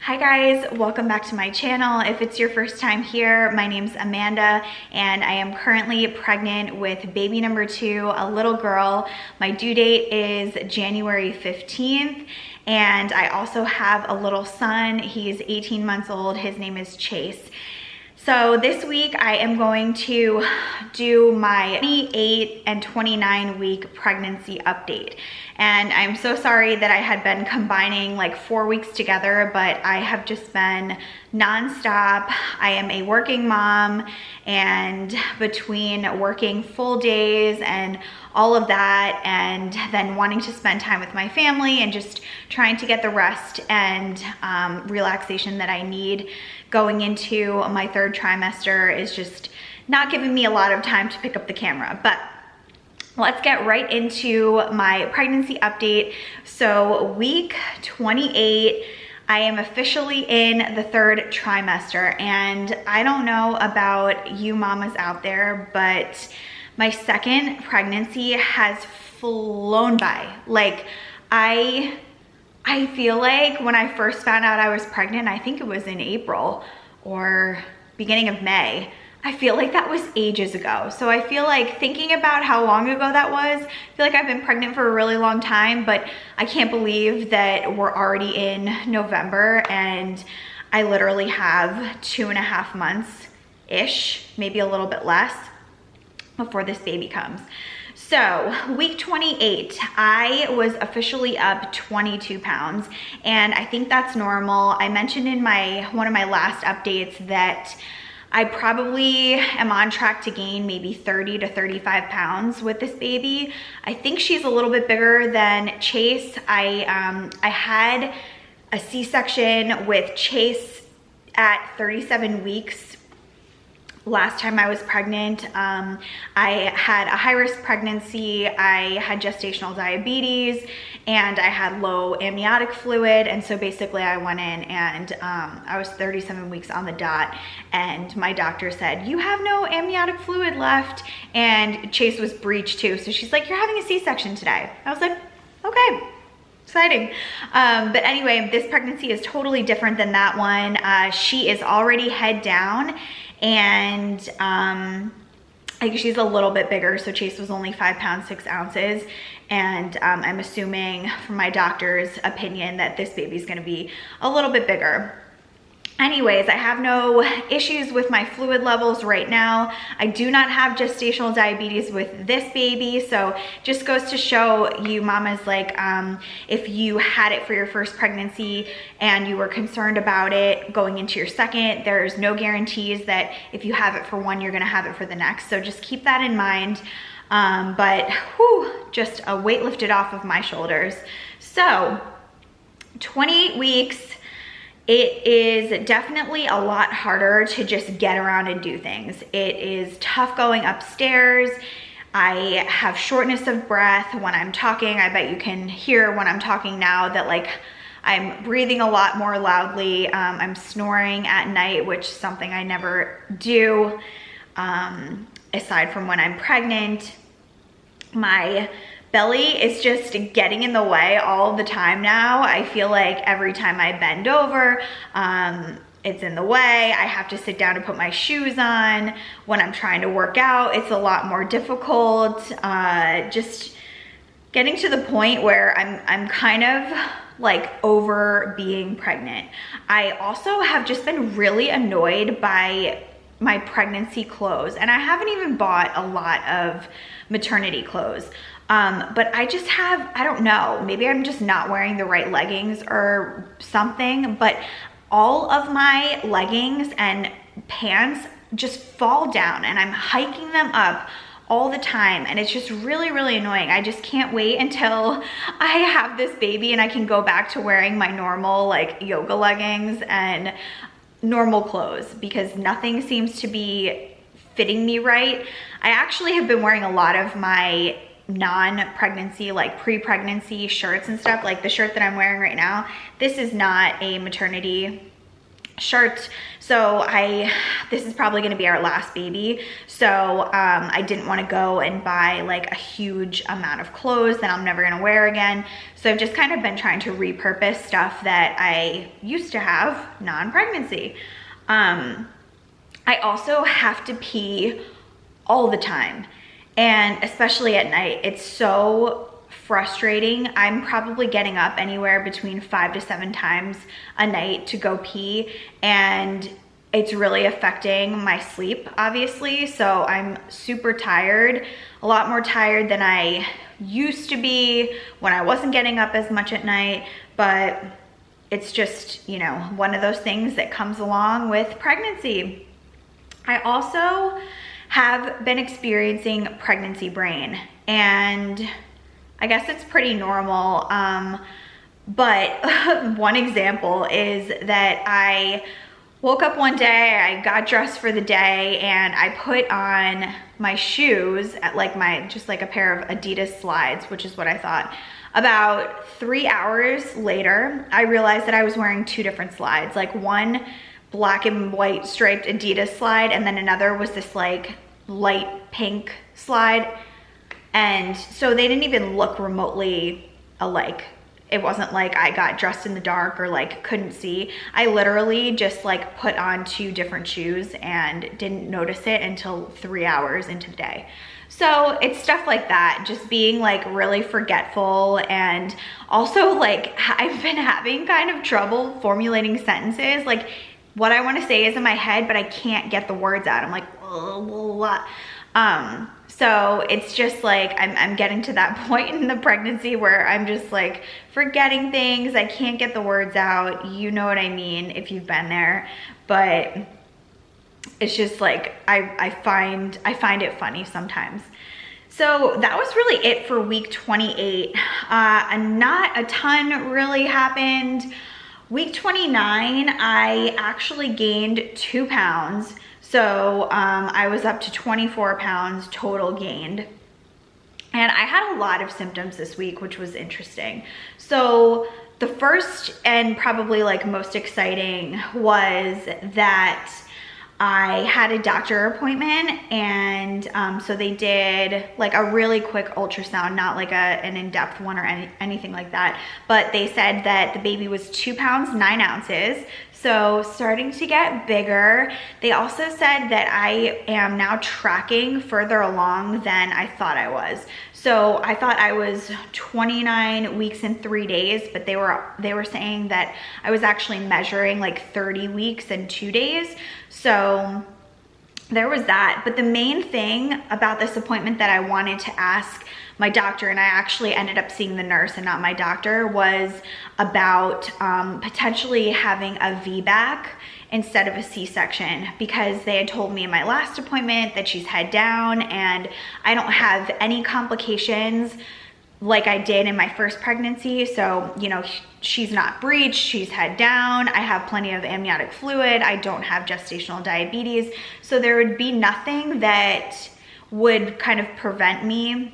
Hi guys, welcome back to my channel. If it's your first time here, my name's Amanda and I am currently pregnant with baby number 2, a little girl. My due date is January 15th and I also have a little son. He's 18 months old. His name is Chase. So this week I am going to do my 28 and 29 week pregnancy update. And I'm so sorry that I had been combining like 4 weeks together, but I have just been nonstop. I am a working mom, and between working full days and all of that, and then wanting to spend time with my family and just trying to get the rest and relaxation that I need going into my 3rd trimester is just not giving me a lot of time to pick up the camera. But let's get right into my pregnancy update. So week 28, I am officially in the 3rd trimester, and I don't know about you mamas out there, but my 2nd pregnancy has flown by. Like I feel like when I first found out I was pregnant, I think it was in April or beginning of May, I feel like that was ages ago. So I feel like thinking about how long ago that was, I feel like I've been pregnant for a really long time, but I can't believe that we're already in November and I literally have 2.5 months-ish, maybe a little bit less, before this baby comes. So week 28, I was officially up 22 pounds, and I think that's normal. I mentioned in one of my last updates that I probably am on track to gain maybe 30 to 35 pounds with this baby. I think she's a little bit bigger than Chase. I had a C-section with Chase at 37 weeks. Last time I was pregnant. I had a high-risk pregnancy, I had gestational diabetes, and I had low amniotic fluid, and so basically I went in and I was 37 weeks on the dot, and my doctor said, you have no amniotic fluid left, and Chase was breech too, so she's like, you're having a C-section today. I was like, okay. Exciting. But anyway, this pregnancy is totally different than that one. She is already head down, and like she's a little bit bigger. So Chase was only 5 pounds 6 ounces, and I'm assuming from my doctor's opinion that this baby's going to be a little bit bigger. Anyways, I have no issues with my fluid levels right now. I do not have gestational diabetes with this baby, so just goes to show you mamas, like if you had it for your first pregnancy and you were concerned about it going into your 2nd, there's no guarantees that if you have it for one, you're gonna have it for the next. So just keep that in mind. But whew, just a weight lifted off of my shoulders. So 28 weeks, it is definitely a lot harder to just get around and do things. It is tough going upstairs. I have shortness of breath when I'm talking. I bet you can hear when I'm talking now that like I'm breathing a lot more loudly. I'm snoring at night, which is something I never do aside from when I'm pregnant. My belly is just getting in the way all the time now. I feel like every time I bend over, it's in the way. I have to sit down to put my shoes on. When I'm trying to work out, it's a lot more difficult. Just getting to the point where I'm kind of like over being pregnant. I also have just been really annoyed by my pregnancy clothes, and I haven't even bought a lot of maternity clothes. But I just have, I don't know, maybe I'm just not wearing the right leggings or something, but all of my leggings and pants just fall down and I'm hiking them up all the time, and it's just really, really annoying. I just can't wait until I have this baby and I can go back to wearing my normal like yoga leggings and normal clothes, because nothing seems to be fitting me right. I actually have been wearing a lot of my non-pregnancy, like pre-pregnancy shirts and stuff. Like the shirt that I'm wearing right now, this is not a maternity shirt. So this is probably gonna be our last baby. So I didn't wanna go and buy like a huge amount of clothes that I'm never gonna wear again. So I've just kind of been trying to repurpose stuff that I used to have non-pregnancy. I also have to pee all the time, and especially at night. It's so frustrating. I'm probably getting up anywhere between 5 to 7 times a night to go pee, and it's really affecting my sleep, obviously. So I'm super tired, a lot more tired than I used to be when I wasn't getting up as much at night, but it's just, you know, one of those things that comes along with pregnancy. I also have been experiencing pregnancy brain, and I guess it's pretty normal, but one example is that I woke up one day, I got dressed for the day, and I put on my shoes at just like a pair of Adidas slides, which is what I thought. About 3 hours later, I realized that I was wearing 2 different slides, like one black and white striped Adidas slide, and then another was this like light pink slide. And so they didn't even look remotely alike. It wasn't like I got dressed in the dark or like couldn't see. I literally just like put on 2 different shoes and didn't notice it until 3 hours into the day. So it's stuff like that, just being like really forgetful, and also like I've been having kind of trouble formulating sentences. Like what I want to say is in my head, but I can't get the words out. I'm like, blah, blah, blah. So it's just like, I'm getting to that point in the pregnancy where I'm just like forgetting things. I can't get the words out. You know what I mean if you've been there, but it's just like, I find it funny sometimes. So that was really it for week 28. Not a ton really happened. Week 29, I actually gained 2 pounds. So I was up to 24 pounds total gained. And I had a lot of symptoms this week, which was interesting. So the first and probably like most exciting was that I had a doctor appointment, and so they did like a really quick ultrasound, not like an in-depth one or anything like that, but they said that the baby was 2 pounds 9 ounces, so starting to get bigger. They also said that I am now tracking further along than I thought I was. So I thought I was 29 weeks and 3 days, but they were saying that I was actually measuring like 30 weeks and 2 days. So there was that. But the main thing about this appointment that I wanted to ask my doctor, and I actually ended up seeing the nurse and not my doctor, was about potentially having a VBAC instead of a C-section, because they had told me in my last appointment that she's head down and I don't have any complications like I did in my first pregnancy. So, you know, she's not breached, she's head down, I have plenty of amniotic fluid, I don't have gestational diabetes. So there would be nothing that would kind of prevent me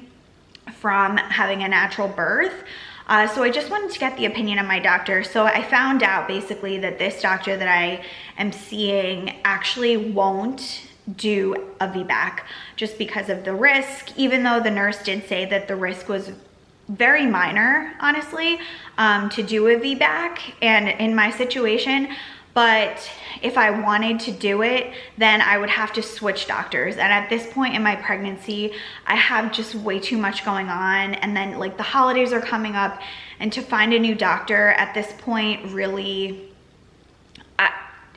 from having a natural birth. So I just wanted to get the opinion of my doctor. So I found out basically that this doctor that I am seeing actually won't do a VBAC just because of the risk, even though the nurse did say that the risk was very minor, honestly, to do a VBAC and in my situation. But if I wanted to do it, then I would have to switch doctors. And at this point in my pregnancy, I have just way too much going on. And then like the holidays are coming up, and to find a new doctor at this point, really,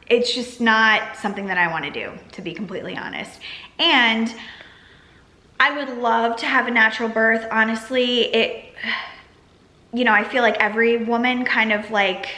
it's just not something that I want to do, to be completely honest. And I would love to have a natural birth. Honestly, you know, I feel like every woman kind of like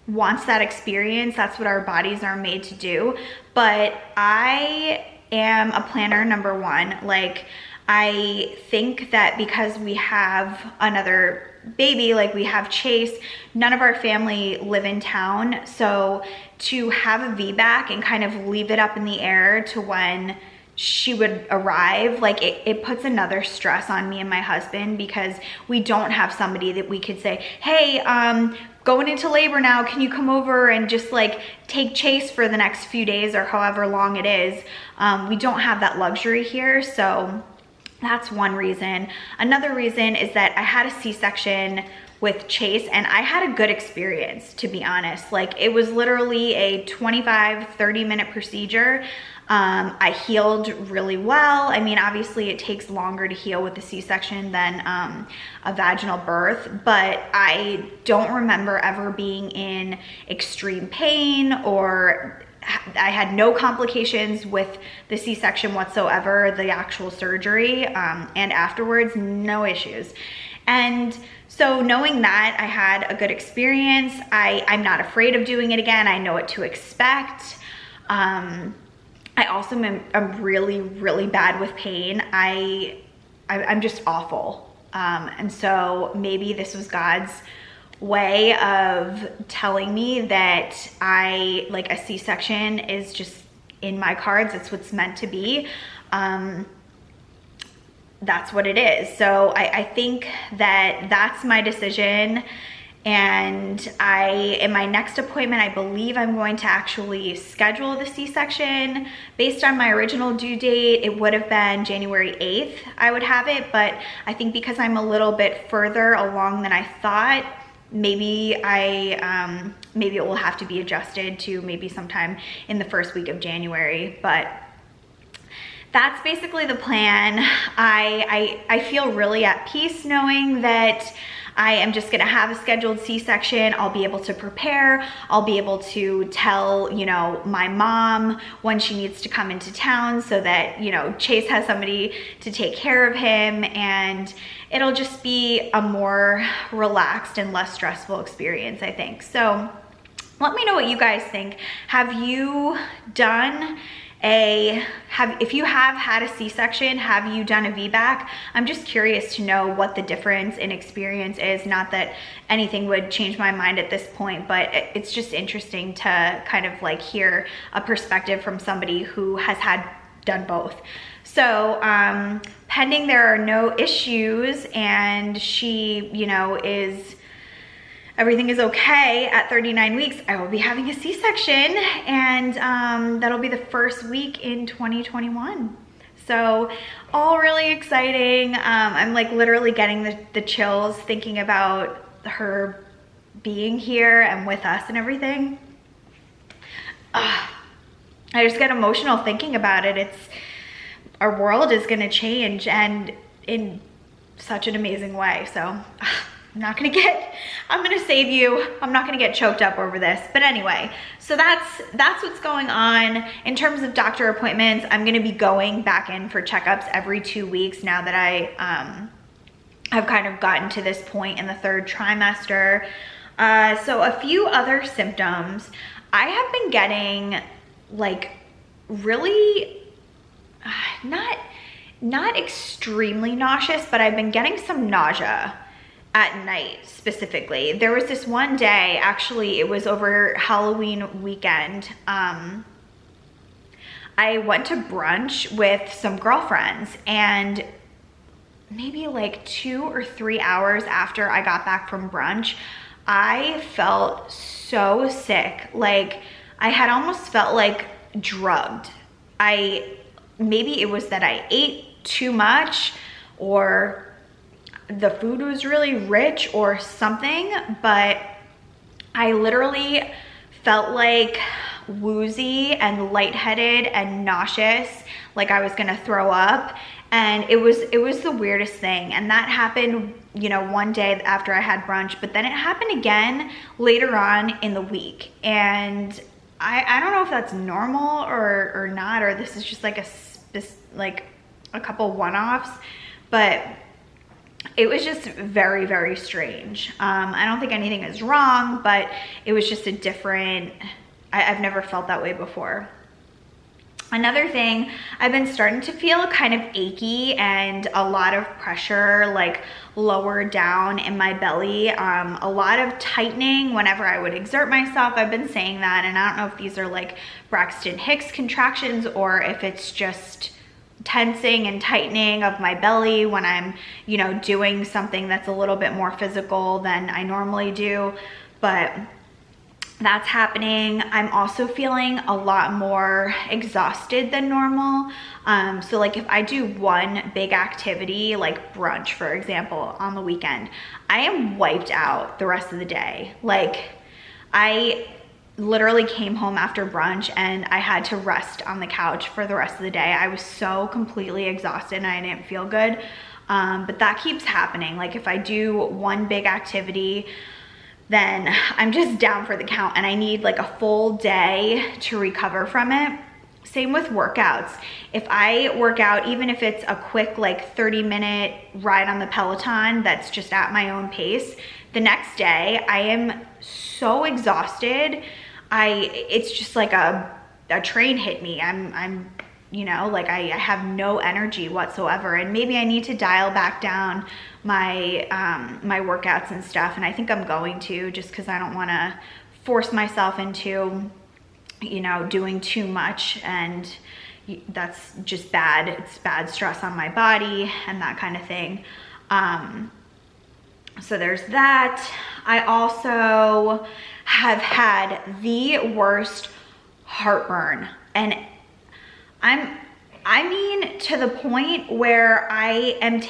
wants that experience. That's what our bodies are made to do. But I am a planner, number one. Like, I think that because we have another baby, like we have Chase, none of our family live in town. So to have a VBAC and kind of leave it up in the air to when she would arrive, like it puts another stress on me and my husband, because we don't have somebody that we could say, hey, going into labor now, can you come over and just like take Chase for the next few days or however long it is. We don't have that luxury here, so that's one reason. Another reason is that I had a C-section with Chase and I had a good experience, to be honest. Like, it was literally a 25-30 minute procedure. I healed really well. I mean, obviously it takes longer to heal with a C-section than a vaginal birth, but I don't remember ever being in extreme pain, or I had no complications with the C-section whatsoever, the actual surgery, and afterwards, no issues. And so knowing that I had a good experience, I'm not afraid of doing it again. I know what to expect. I also am really, really bad with pain. I'm just awful. And so maybe this was God's way of telling me that like a C-section is just in my cards. It's what's meant to be. That's what it is. So I think that that's my decision. And in my next appointment, I believe I'm going to actually schedule the C-section. Based on my original due date, it would have been January 8th I would have it, but I think because I'm a little bit further along than I thought, maybe maybe it will have to be adjusted to maybe sometime in the first week of January. But that's basically the plan. I feel really at peace knowing that I am just gonna have a scheduled C-section. I'll be able to prepare. I'll be able to tell, you know, my mom when she needs to come into town so that, you know, Chase has somebody to take care of him, and it'll just be a more relaxed and less stressful experience, I think. So let me know what you guys think. Have you done if you have had a C-section, have you done a VBAC? I'm just curious to know what the difference in experience is. Not that anything would change my mind at this point, but it's just interesting to kind of like hear a perspective from somebody who has done both. So pending there are no issues and she, you know, everything is okay at 39 weeks, I will be having a C-section, and that'll be the first week in 2021. So all really exciting. I'm like literally getting the chills thinking about her being here and with us and everything. I just get emotional thinking about it. Our world is gonna change, and in such an amazing way. So I'm gonna save you. I'm not gonna get choked up over this. But anyway, so that's what's going on. In terms of doctor appointments, I'm gonna be going back in for checkups every 2 weeks now that I have kind of gotten to this point in the 3rd trimester. So a few other symptoms. I have been getting like really, not extremely nauseous, but I've been getting some nausea at night specifically. There was this one day, actually it was over Halloween weekend. I went to brunch with some girlfriends, and maybe like 2 or 3 hours after I got back from brunch, I felt so sick. Like I had almost felt like drugged. Maybe it was that I ate too much, or the food was really rich or something, but I literally felt like woozy and lightheaded and nauseous, like I was gonna throw up. And it was the weirdest thing. And that happened, you know, one day after I had brunch, but then it happened again later on in the week. And I don't know if that's normal or not, or this is just like a couple one-offs, but it was just very, very strange. I don't think anything is wrong, but it was just a different, I've never felt that way before. Another thing, I've been starting to feel kind of achy and a lot of pressure, like lower down in my belly. A lot of tightening whenever I would exert myself. I've been saying that, and I don't know if these are like Braxton Hicks contractions or if it's just tensing and tightening of my belly when I'm, you know, doing something that's a little bit more physical than I normally do. but that's happening. I'm also feeling a lot more exhausted than normal. So like if I do one big activity, like brunch, for example, on the weekend, I am wiped out the rest of the day. Like I literally came home after brunch and I had to rest on the couch for the rest of the day. I was so completely exhausted and I didn't feel good. But that keeps happening. Like if I do one big activity, then I'm just down for the count and I need like a full day to recover from it. Same with workouts. If I work out, even if it's a quick like 30-minute ride on the Peloton that's just at my own pace, the next day I am so exhausted. It's just like a train hit me. I'm you know, like I have no energy whatsoever, and maybe I need to dial back down my my workouts and stuff, and I think I'm going to, just because I don't want to force myself into, you know, doing too much, and that's just bad. It's bad stress on my body and that kind of thing. So there's that. I also have had the worst heartburn, and I mean to the point where I am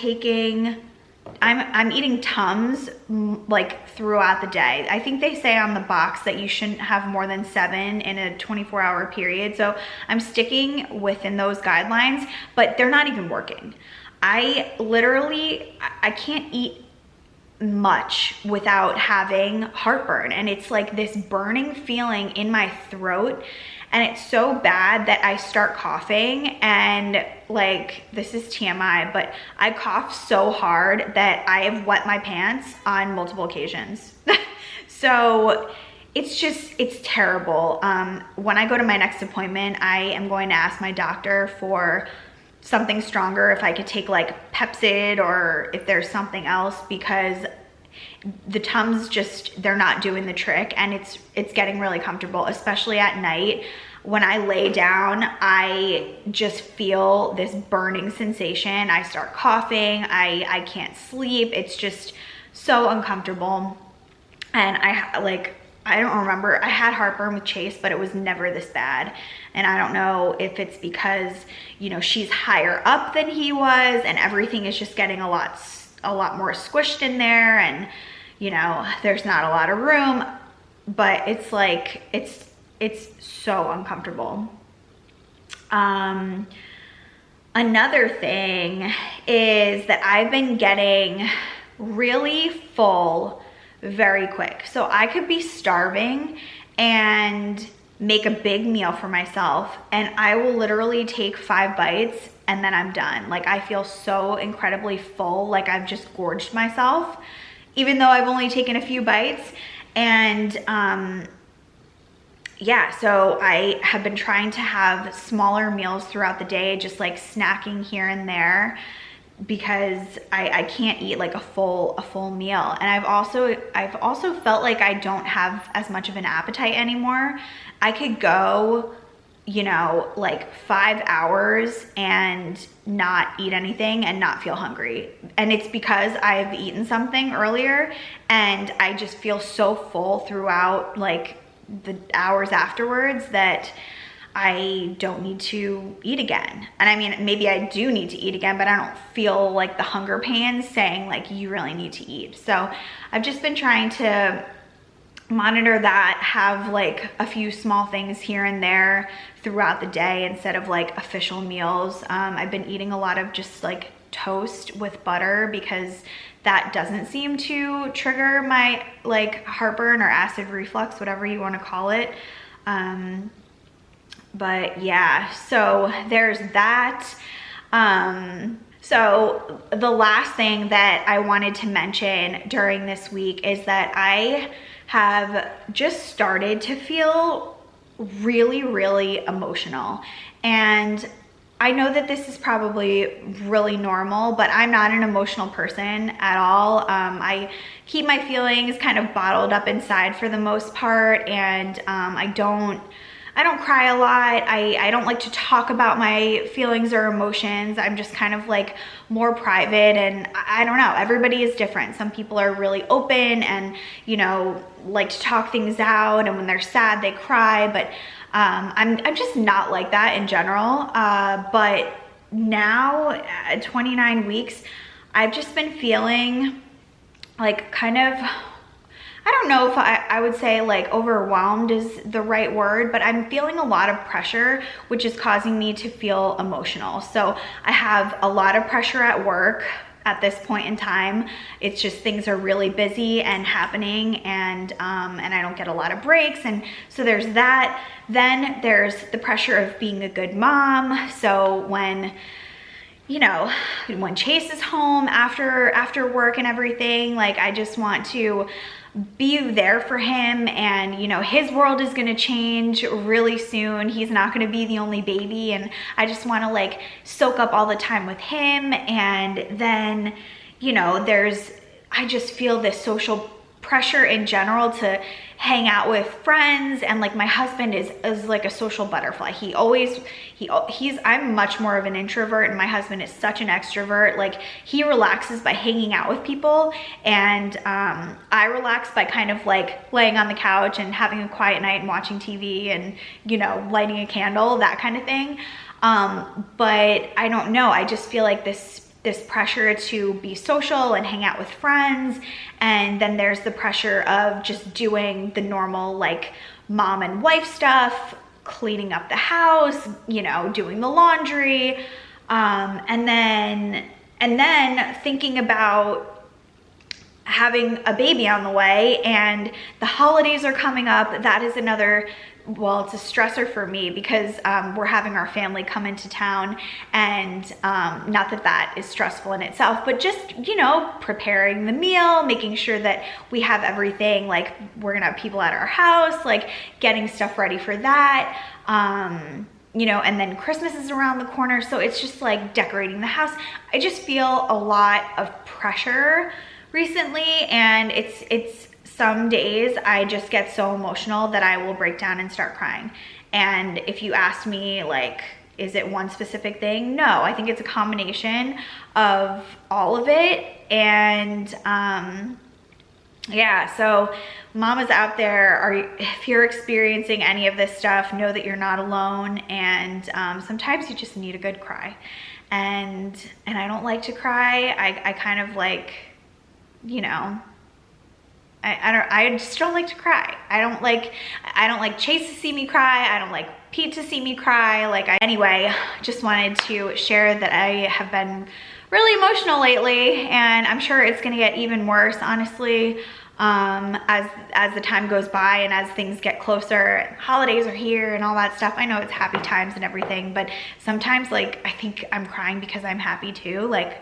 I'm eating Tums like throughout the day. I think they say on the box that you shouldn't have more than 7 in a 24-hour period. So I'm sticking within those guidelines, but they're not even working. I can't eat much without having heartburn, and it's like this burning feeling in my throat, and it's so bad that I start coughing, and like, this is TMI, but I cough so hard that I have wet my pants on multiple occasions. So it's terrible. When I go to my next appointment, I am going to ask my doctor for something stronger, if I could take like Pepcid or if there's something else, because the Tums they're not doing the trick, and it's getting really comfortable, especially at night. When I lay down, I just feel this burning sensation. I start coughing, I can't sleep. It's just so uncomfortable. And I don't remember, I had heartburn with Chase, but it was never this bad. And I don't know if it's because, you know, she's higher up than he was, and everything is just getting a lot more squished in there, and, you know, there's not a lot of room, but it's like, it's so uncomfortable. Another thing is that I've been getting really full very quick. So I could be starving and make a big meal for myself, and I will literally take 5 bites and then I'm done. Like, I feel so incredibly full, like I've just gorged myself, even though I've only taken a few bites. And yeah, so I have been trying to have smaller meals throughout the day, just like snacking here and there, because I can't eat like a full meal. And I've also felt like I don't have as much of an appetite anymore. I could go, you know, like 5 hours and not eat anything and not feel hungry. And it's because I've eaten something earlier, and I just feel so full throughout like the hours afterwards that I don't need to eat again. And I mean, maybe I do need to eat again, but I don't feel like the hunger pains saying like, you really need to eat. So I've just been trying to monitor that, have like a few small things here and there throughout the day instead of like official meals. I've been eating a lot of just like toast with butter, because that doesn't seem to trigger my like heartburn or acid reflux, whatever you want to call it. But yeah, so there's that. So the last thing that I wanted to mention during this week is that I have just started to feel really, really emotional. And I know that this is probably really normal, but I'm not an emotional person at all. I keep my feelings kind of bottled up inside for the most part, and I don't I don't cry a lot. I don't like to talk about my feelings or emotions. I'm just kind of like more private, and I don't know, everybody is different. Some people are really open and, you know, like to talk things out, and when they're sad, they cry, but I'm just not like that in general. But now at 29 weeks, I've just been feeling like kind of, I don't know if I would say like overwhelmed is the right word, but I'm feeling a lot of pressure, which is causing me to feel emotional. So I have a lot of pressure at work at this point in time. It's just things are really busy and happening, and I don't get a lot of breaks, and so there's that. Then there's the pressure of being a good mom. So when, you know, when Chase is home after work and everything, like I just want to be there for him, and you know, his world is going to change really soon. He's not going to be the only baby, and I just want to like soak up all the time with him. And then, you know, I just feel this social pressure in general to hang out with friends, and like my husband is like a social butterfly. I'm much more of an introvert, and my husband is such an extrovert. Like he relaxes by hanging out with people, and I relax by kind of like laying on the couch and having a quiet night and watching TV and, you know, lighting a candle, that kind of thing. But I don't know, I just feel like this pressure to be social and hang out with friends, and then there's the pressure of just doing the normal like mom and wife stuff, cleaning up the house, you know, doing the laundry, and then thinking about having a baby on the way, and the holidays are coming up. That is another, well, it's a stressor for me because we're having our family come into town, and not that that is stressful in itself, but just, you know, preparing the meal, making sure that we have everything, like we're gonna have people at our house, like getting stuff ready for that, you know, and then Christmas is around the corner, so it's just like decorating the house. I just feel a lot of pressure recently, and it's some days I just get so emotional that I will break down and start crying. And if you ask me, like, is it one specific thing? No, I think it's a combination of all of it. And yeah, so mamas out there, if you're experiencing any of this stuff, know that you're not alone. And sometimes you just need a good cry. And I don't like to cry. I kind of like, you know, I just don't like to cry. I don't like Chase to see me cry. I don't like Pete to see me cry. Anyway, just wanted to share that I have been really emotional lately, and I'm sure it's gonna get even worse, honestly, as the time goes by and as things get closer. Holidays are here and all that stuff. I know it's happy times and everything, but sometimes like I think I'm crying because I'm happy too. Like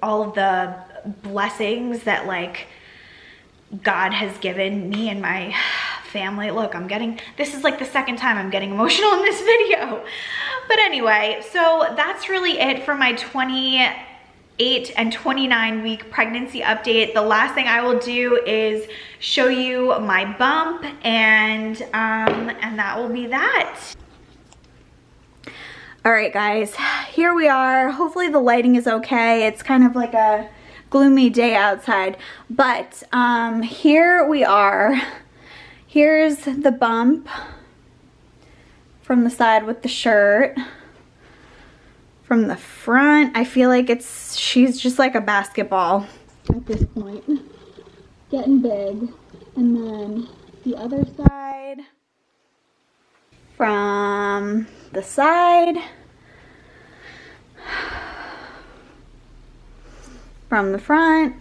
all of the blessings that like God has given me and my family. Look, this is like the second time I'm getting emotional in this video. But anyway, so that's really it for my 28 and 29 week pregnancy update. The last thing I will do is show you my bump, and that will be that. All right, guys, here we are. Hopefully the lighting is okay. It's kind of like a gloomy day outside, but here we are. Here's the bump from the side with the shirt. From the front, I feel like she's just like a basketball at this point, getting big. And then the other side, from the side, from the front,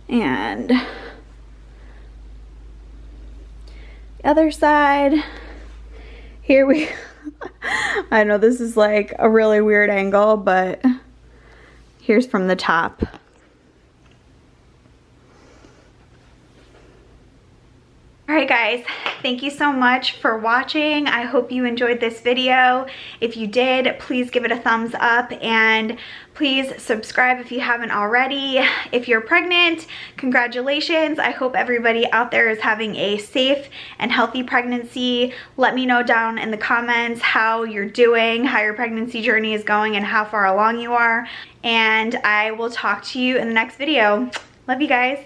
and the other side. Here we I know this is like a really weird angle, but here's from the top. All right guys, thank you so much for watching. I hope you enjoyed this video. If you did, please give it a thumbs up and please subscribe if you haven't already. If you're pregnant, congratulations. I hope everybody out there is having a safe and healthy pregnancy. Let me know down in the comments how you're doing, how your pregnancy journey is going, and how far along you are. And I will talk to you in the next video. Love you guys.